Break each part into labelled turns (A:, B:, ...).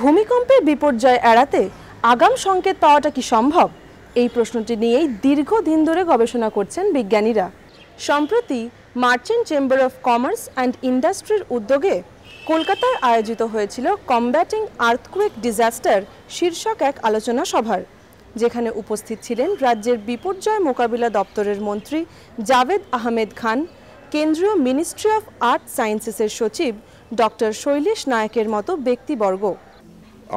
A: ভূমিকম্পের বিপর্যয় এড়াতে আগাম সংকেত পাওয়াটা কি সম্ভব? এই প্রশ্নটি নিয়েই দীর্ঘদিন ধরে গবেষণা করছেন বিজ্ঞানীরা। সম্প্রতি merchant chamber of commerce and ইন্ডাস্ট্রির উদ্যোগে কলকাতায় আয়োজিত হয়েছিল কমব্যাটিং আর্থকুয়েক ডিজাস্টার শীর্ষক এক আলোচনা সভার, যেখানে উপস্থিত ছিলেন রাজ্যের বিপর্যয় মোকাবিলা দপ্তরের মন্ত্রী জাভেদ আহমেদ খান, কেন্দ্রীয় মিনিস্ট্রি অফ আর্থ সায়েন্সেসের সচিব ডক্টর শৈলেশ নায়কের মতো ব্যক্তিবর্গ।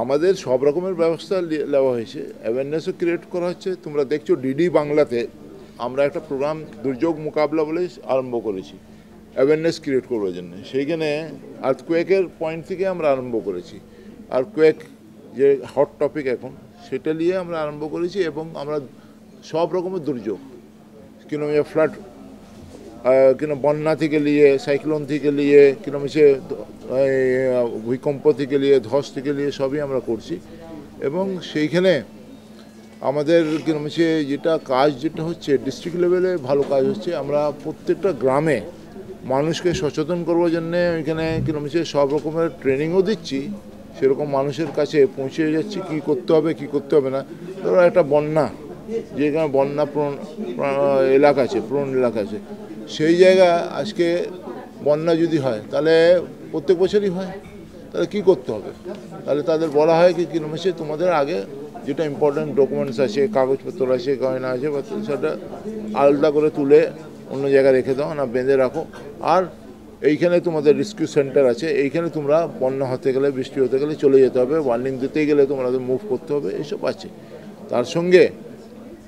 B: আমাদের সব রকমের ব্যবস্থা নেওয়া হয়েছে, অ্যাওয়ারনেসও ক্রিয়েট করা হচ্ছে। তোমরা দেখছো ডিডি বাংলাতে আমরা একটা প্রোগ্রাম দুর্যোগ মোকাবিলা বলে আরম্ভ করেছি অ্যাওয়ারনেস ক্রিয়েট করবার জন্য। সেইখানে আর্থকুয়েকের পয়েন্ট থেকে আমরা আরম্ভ করেছি। আর্থকুয়েক যে হট টপিক এখন, সেটা নিয়ে আমরা আরম্ভ করেছি এবং আমরা সব রকমের দুর্যোগ কিরকম ফ্লাড, কিনা বন্যা থেকে নিয়ে, সাইক্লোন থেকে নিয়ে, কিরকম হচ্ছে ভূমিকম্প থেকে নিয়ে, ধস থেকে নিয়ে সবই আমরা করছি। এবং সেইখানে আমাদের কিরকম হচ্ছে যেটা হচ্ছে ডিস্ট্রিক্ট লেভেলে ভালো কাজ হচ্ছে। আমরা প্রত্যেকটা গ্রামে মানুষকে সচেতন করবার জন্যে ওইখানে কিরকম হচ্ছে সব রকমের ট্রেনিংও দিচ্ছি, সেরকম মানুষের কাছে পৌঁছে যাচ্ছি কী করতে হবে কী করতে হবে না। ধরো একটা বন্যা, যেখানে বন্যা প্রবণ এলাকা আছে, প্রবণ এলাকা আছে, সেই জায়গা আজকে বন্যা যদি হয় তাহলে প্রত্যেক বছরই হয়, তাহলে কী করতে হবে? তাহলে তাদের বলা হয় কি কিরকম হচ্ছে তোমাদের আগে যেটা ইম্পর্ট্যান্ট ডকুমেন্টস আছে, কাগজপত্র আছে, গয়না আছে, সেটা আলাদা করে তুলে অন্য জায়গায় রেখে দাও না, বেঁধে রাখো। আর এইখানে তোমাদের রেস্কিউ সেন্টার আছে, এইখানে তোমরা বন্যা হতে গেলে, বৃষ্টি হতে গেলে চলে যেতে হবে, ওয়ার্নিং দিতে গেলে তোমাদের মুভ করতে হবে, এইসব আছে। তার সঙ্গে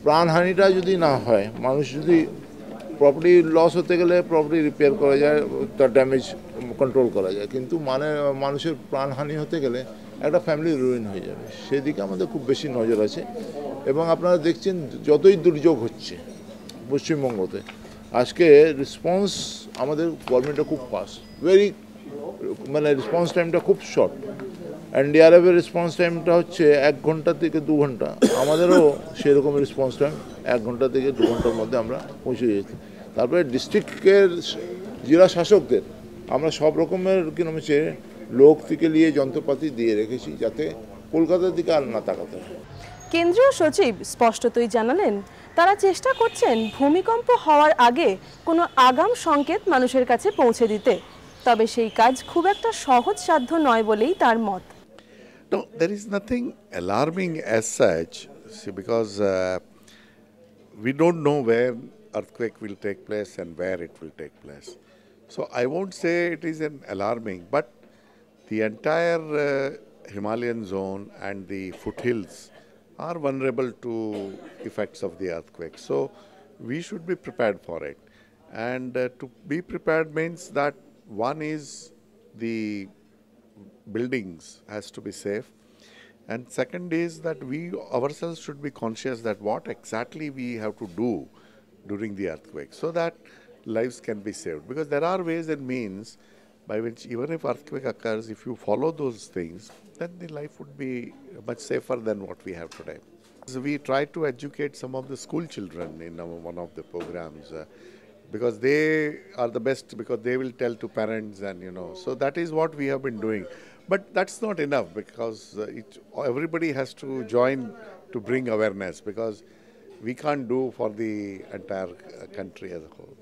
B: প্রাণহানিটা যদি না হয়, মানুষ যদি প্রপার্টি লস হতে গেলে প্রপার্টি রিপেয়ার করা যায়, তার ড্যামেজ কন্ট্রোল করা যায়, কিন্তু মানুষের প্রাণহানি হতে গেলে একটা ফ্যামিলি রুইন হয়ে যাবে। সেদিকে আমাদের খুব বেশি নজর আছে। এবং আপনারা দেখছেন যতই দুর্যোগ হচ্ছে পশ্চিমবঙ্গতে, আজকে রেসপন্স আমাদের গভর্নমেন্টটা খুব ফাস্ট, রেসপন্স টাইমটা খুব শর্ট। এনডিআরএফের রেসপন্স টাইমটা হচ্ছে 1 ঘন্টা থেকে 2 ঘন্টা, আমাদেরও সেরকম রেসপন্স টাইম 1 ঘন্টা থেকে 2 ঘন্টার মধ্যে আমরা পৌঁছে যেতে। তারপরে ডিস্ট্রিক্টের জেলা শাসকদের আমরা সব রকমের কিরকম হচ্ছে লোক থেকে নিয়ে যন্ত্রপাতি দিয়ে রেখেছি, যাতে কলকাতার দিকে আর না তাকাতে হয়।
A: কেন্দ্রীয় সচিব স্পষ্টতই জানালেন, তারা চেষ্টা করছেন ভূমিকম্প হওয়ার আগে কোনো আগাম সংকেত মানুষের কাছে পৌঁছে দিতে, তবে সেই কাজ খুব একটা সহজসাধ্য নয় বলেই তার মত।
C: No, there is nothing alarming as such, see, because we don't know where earthquake will take place and where it will take place. So I won't say it is an alarming, but the entire Himalayan zone and the foothills are vulnerable to effects of the earthquake. So we should be prepared for it. And to be prepared means that one is the buildings has to be safe, and second is that we ourselves should be conscious that what exactly we have to do during the earthquake so that lives can be saved, because there are ways and means by which even if earthquake occurs, if you follow those things, then the life would be much safer than what we have today. So we try to educate some of the school children in one of the programs, because they are the best, because they will tell to parents, and so that is what we have been doing. But that's not enough, because everybody has to join to bring awareness, because we can't do for the entire country as a whole.